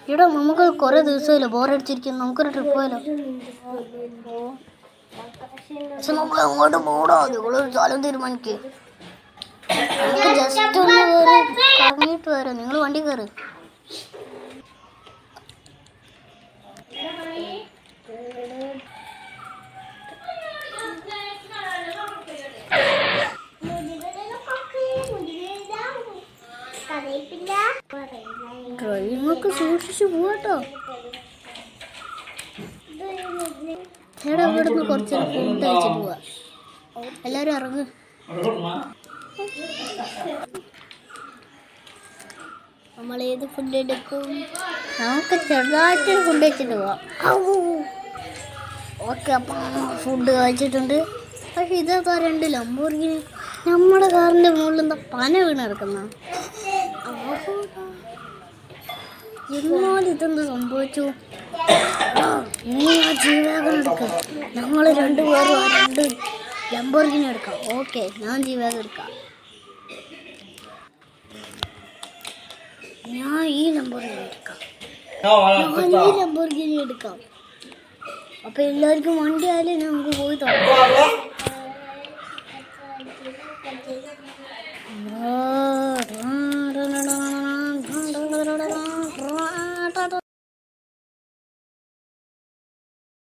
ഇവിടെ നമുക്ക് കുറെ ദിവസമല്ലോ ബോറടിച്ചിരിക്കുന്നു. നമുക്കൊരു ട്രിപ്പ് പോയാലോ? പക്ഷെ നമ്മൾ അങ്ങോട്ട് പോകണോ? നിങ്ങളൊരു സ്ഥലം തീരുമാനിക്കേ. നമുക്ക് ജസ്റ്റ് ഒന്ന് കറങ്ങിയിട്ട് വരാം. നിങ്ങൾ വണ്ടി കയറ്. ഡ്രൈവിങ്ങൊക്കെ സൂക്ഷിച്ചു പോവാട്ടോ. ചേട്ടാ ഇവിടെ നിന്ന് കുറച്ച് ഫുഡ് കഴിച്ചിട്ട് പോവാ. എല്ലാരും ഇറങ്ങ്. നമ്മൾ ഏത് ഫുഡ് എടുക്കും? നമുക്ക് ചെറുതായിട്ട് ഫുഡ് കഴിച്ചിട്ട് പോവാം. ഓക്കെ, അപ്പം ഫുഡ് കഴിച്ചിട്ടുണ്ട്. പക്ഷെ ഇതൊക്കെ രണ്ട് ലംബോർഗിനി നമ്മുടെ കാറിൻ്റെ മുകളിൽ എന്താ പന വീണ് കിടക്കുന്ന? എന്നാൽ ഇതെന്ത് സംഭവിച്ചു? നീ ആ ജീവാഗൻ എടുക്ക. ഞങ്ങൾ രണ്ടുപേരും ആ രണ്ട് ലംബോർഗിനി എടുക്കാം. ഓക്കെ, ഞാൻ ജീവാഗൻ എടുക്കാം. ഞാൻ ഈ ലംബോർഗിനി എടുക്കാം. അപ്പൊ എല്ലാവർക്കും വണ്ടി ആയാലും നമുക്ക് പോയി തുടങ്ങാം.